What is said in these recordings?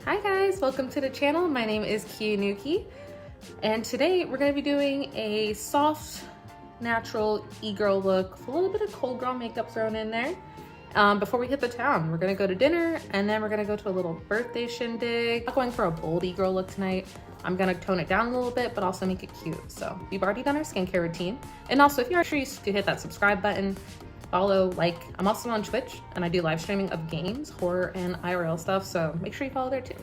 Hi guys, welcome to the channel. My name is Kianuki, and today we're going to be doing a soft, natural e-girl look with a little bit of cold girl makeup thrown in there. Before we hit the town, we're going to go to dinner, and then we're going to go to a little birthday shindig. I'm going for a bold e-girl look tonight. I'm going to tone it down a little bit, but also make it cute. So we've already done our skincare routine. And also, if you're intrigued, to hit that subscribe button, follow, like. I'm also on Twitch and I do live streaming of games, horror, and IRL stuff, so make sure you follow there too.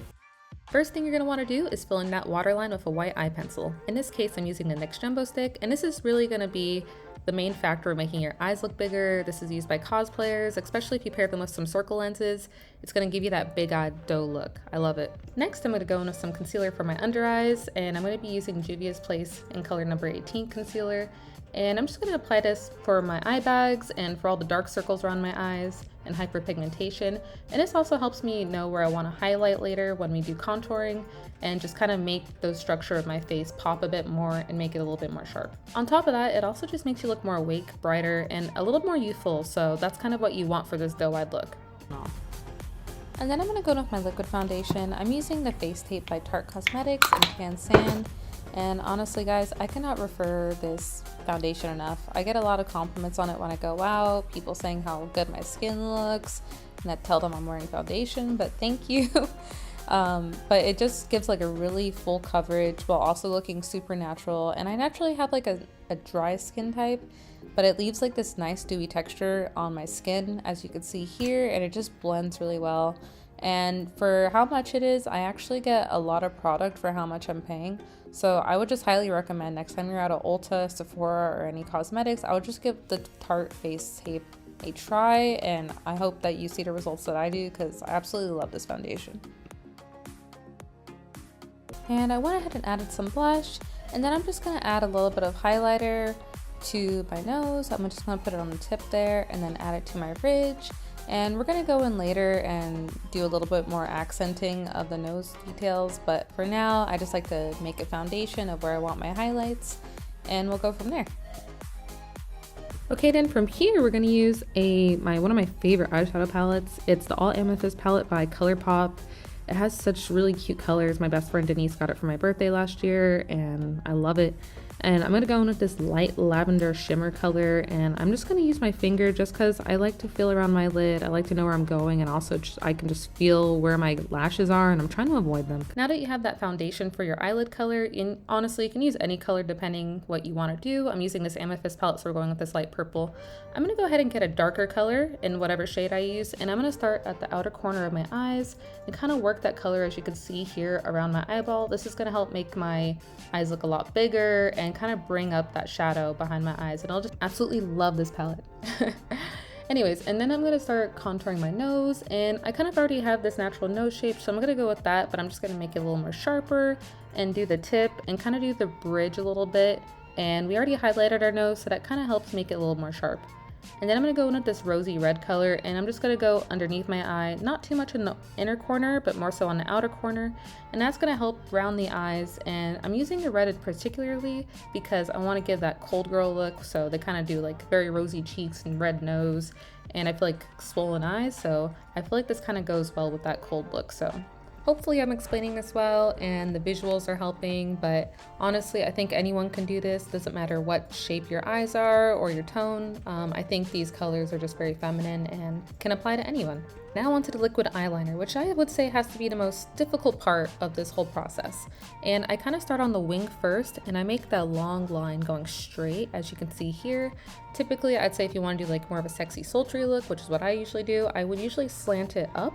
First thing you're going to want to do is fill in that waterline with a white eye pencil. In this case, I'm using the NYX Jumbo Stick, and this is really going to be the main factor of making your eyes look bigger. This is used by cosplayers, especially if you pair them with some circle lenses. It's going to give you that big-eyed doe look. I love it. Next, I'm going to go in with some concealer for my under eyes, and I'm going to be using Juvias Place in color number 18 concealer. And I'm just going to apply this for my eye bags and for all the dark circles around my eyes and hyperpigmentation. And this also helps me know where I want to highlight later when we do contouring, and just kind of make the structure of my face pop a bit more and make it a little bit more sharp. On top of that, it also just makes you look more awake, brighter, and a little more youthful. So that's kind of what you want for this doe-eyed look. And then I'm going to go in with my liquid foundation. I'm using the Face Tape by Tarte Cosmetics in Tan Sand. And honestly guys, I cannot refer this foundation enough. I get a lot of compliments on it when I go out, people saying how good my skin looks, and I tell them I'm wearing foundation, but thank you. But it just gives like a really full coverage while also looking super natural. And I naturally have like a dry skin type, but it leaves like this nice dewy texture on my skin, as you can see here, and it just blends really well. And for how much it is, I actually get a lot of product for how much I'm paying. So I would just highly recommend next time you're at a Ulta, Sephora, or any cosmetics, I would just give the Tarte Face Tape a try, and I hope that you see the results that I do, because I absolutely love this foundation. And I went ahead and added some blush, and then I'm just going to add a little bit of highlighter to my nose. I'm just going to put it on the tip there and then add it to my ridge. And we're going to go in later and do a little bit more accenting of the nose details, but for now I just like to make a foundation of where I want my highlights, and we'll go from there. Okay, then from here we're going to use one of my favorite eyeshadow palettes. It's the All Amethyst Palette by ColourPop. It has such really cute colors. My best friend Denise got it for my birthday last year and I love it. And I'm going to go in with this light lavender shimmer color, and I'm just going to use my finger just because I like to feel around my lid. I like to know where I'm going, and also I can just feel where my lashes are, and I'm trying to avoid them. Now that you have that foundation for your eyelid color, honestly you can use any color depending what you want to do. I'm using this amethyst palette, so we're going with this light purple. I'm going to go ahead and get a darker color in whatever shade I use, and I'm going to start at the outer corner of my eyes and kind of work that color, as you can see here, around my eyeball. This is going to help make my eyes look a lot bigger and kind of bring up that shadow behind my eyes, and I'll just absolutely love this palette. Anyways, and then I'm going to start contouring my nose, and I kind of already have this natural nose shape, so I'm going to go with that, but I'm just going to make it a little more sharper and do the tip and kind of do the bridge a little bit. And we already highlighted our nose, so that kind of helps make it a little more sharp. And then I'm going to go in with this rosy red color, and I'm just going to go underneath my eye, not too much in the inner corner, but more so on the outer corner. And that's going to help round the eyes. And I'm using the red particularly because I want to give that cold girl look. So they kind of do like very rosy cheeks and red nose, and I feel like swollen eyes. So I feel like this kind of goes well with that cold look. So hopefully I'm explaining this well and the visuals are helping, but honestly, I think anyone can do this. Doesn't matter what shape your eyes are or your tone. I think these colors are just very feminine and can apply to anyone. Now onto the liquid eyeliner, which I would say has to be the most difficult part of this whole process. And I kind of start on the wing first, and I make that long line going straight, as you can see here. Typically, I'd say if you want to do like more of a sexy sultry look, which is what I usually do, I would usually slant it up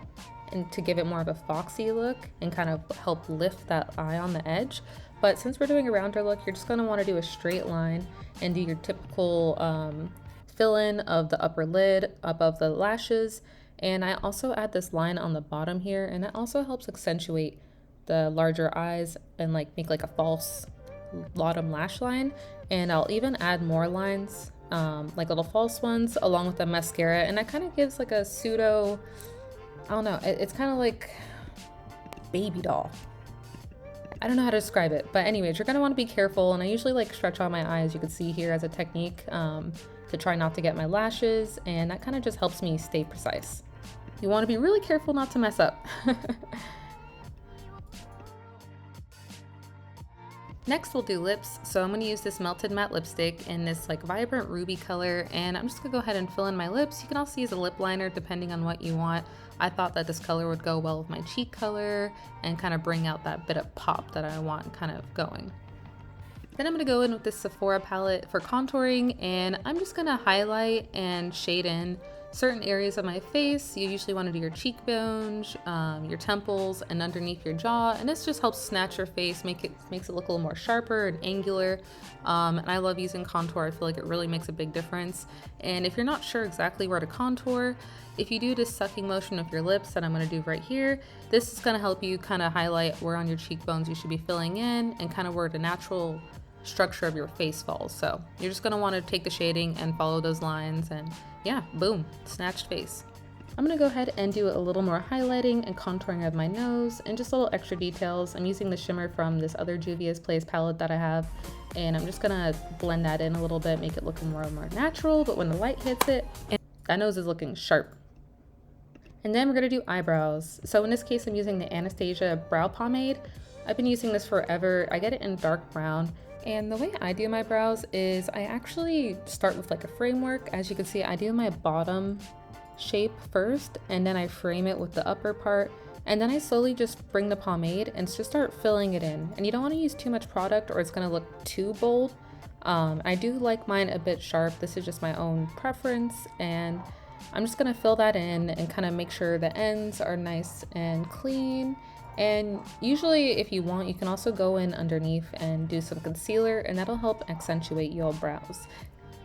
and to give it more of a foxy look and kind of help lift that eye on the edge. But since we're doing a rounder look, you're just going to want to do a straight line and do your typical fill-in of the upper lid above the lashes. And I also add this line on the bottom here, and that also helps accentuate the larger eyes and like make like a false bottom lash line. And I'll even add more lines, like little false ones, along with the mascara, and that kind of gives like a pseudo, I don't know, it's kind of like baby doll. I don't know how to describe it, but anyways, you're gonna want to be careful, and I usually like stretch out my eyes, you can see here, as a technique to try not to get my lashes, and that kind of just helps me stay precise. You want to be really careful not to mess up. Next we'll do lips, so I'm going to use this melted matte lipstick in this like vibrant ruby color, and I'm just going to go ahead and fill in my lips. You can also use a lip liner depending on what you want. I thought that this color would go well with my cheek color and kind of bring out that bit of pop that I want kind of going. Then I'm going to go in with this Sephora palette for contouring, and I'm just going to highlight and shade in certain areas of my face. You usually want to do your cheekbones, your temples, and underneath your jaw, and this just helps snatch your face, makes it look a little more sharper and angular. And I love using contour. I feel like it really makes a big difference. And if you're not sure exactly where to contour, if you do this sucking motion of your lips that I'm going to do right here, this is going to help you kind of highlight where on your cheekbones you should be filling in and kind of where the natural structure of your face falls. So you're just going to want to take the shading and follow those lines, and yeah, boom, snatched face. I'm going to go ahead and do a little more highlighting and contouring of my nose and just little extra details. I'm using the shimmer from this other Juvias Place palette that I have, and I'm just going to blend that in a little bit, make it look more natural, but when the light hits it, and that nose is looking sharp. And then we're going to do eyebrows. So in this case, I'm using the Anastasia brow pomade. I've been using this forever. I get it in dark brown. And the way I do my brows is I actually start with like a framework. As you can see, I do my bottom shape first, and then I frame it with the upper part, and then I slowly just bring the pomade and just start filling it in. And you don't want to use too much product or it's going to look too bold. I do like mine a bit sharp. This is just my own preference, and I'm just going to fill that in and kind of make sure the ends are nice and clean. And usually if you want, you can also go in underneath and do some concealer, and that'll help accentuate your brows.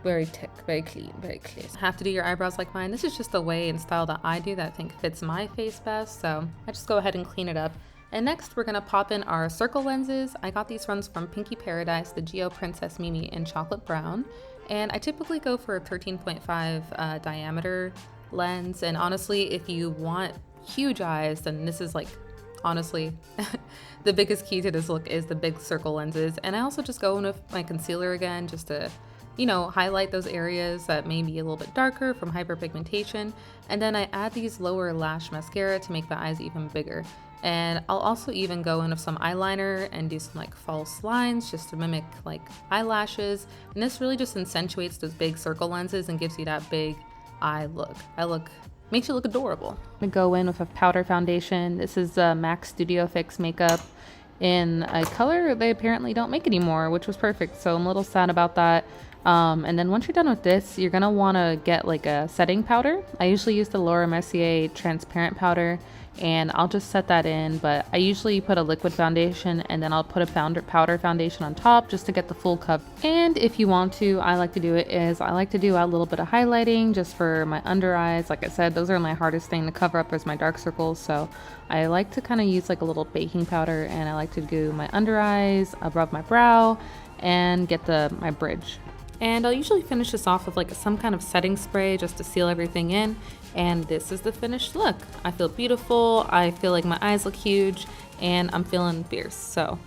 Very thick, very clean, very clear. Have to do your eyebrows like mine. This is just the way and style that I do that I think fits my face best, so I just go ahead and clean it up. And next we're gonna pop in our circle lenses. I got these ones from Pinky Paradise, the Geo Princess Mimi in chocolate brown. And I typically go for a 13.5 diameter lens. And honestly, if you want huge eyes, then this is like, honestly, the biggest key to this look is the big circle lenses. And I also just go in with my concealer again, just to, you know, highlight those areas that may be a little bit darker from hyperpigmentation. And then I add these lower lash mascara to make the eyes even bigger. And I'll also even go in with some eyeliner and do some like false lines just to mimic like eyelashes. And this really just accentuates those big circle lenses and gives you that big eye look. Makes you look adorable. I'm gonna go in with a powder foundation. This is MAC Studio Fix makeup in a color they apparently don't make anymore, which was perfect. So I'm a little sad about that. And then once you're done with this, you're gonna wanna get like a setting powder. I usually use the Laura Mercier transparent powder, and I'll just set that in, but I usually put a liquid foundation and then I'll put a powder foundation on top just to get the full cover. And if you want to, I like to do a little bit of highlighting just for my under eyes. Like I said, those are my hardest thing to cover up as my dark circles, so I like to kind of use like a little baking powder, and I like to do my under eyes, above my brow, and get my bridge. And I'll usually finish this off with like some kind of setting spray just to seal everything in. And this is the finished look. I feel beautiful, I feel like my eyes look huge, and I'm feeling fierce. So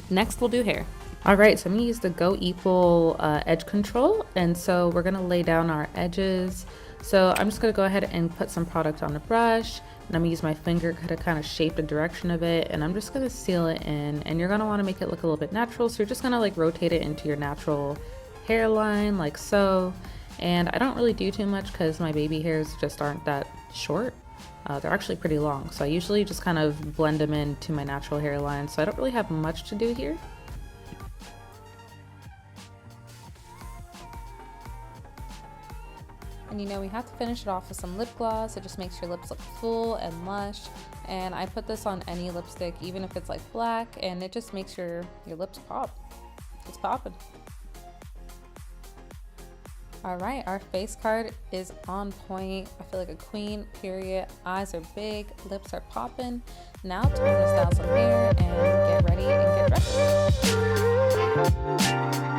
next we'll do hair. All right, so I'm gonna use the Go Equal edge control. And so we're gonna lay down our edges. So I'm just gonna go ahead and put some product on the brush, and I'm gonna use my finger to kind of shape the direction of it, and I'm just gonna seal it in. And you're gonna wanna make it look a little bit natural. So you're just gonna like rotate it into your natural hairline like so. And I don't really do too much because my baby hairs just aren't that short. They're actually pretty long, so I usually just kind of blend them into my natural hairline, so I don't really have much to do here. And you know, we have to finish it off with some lip gloss. It just makes your lips look full and lush. And I put this on any lipstick, even if it's like black, and it just makes your lips pop. It's popping. All right, our face card is on point. I feel like a queen, period. Eyes are big, lips are popping. Now time to style some hair and get ready and get dressed.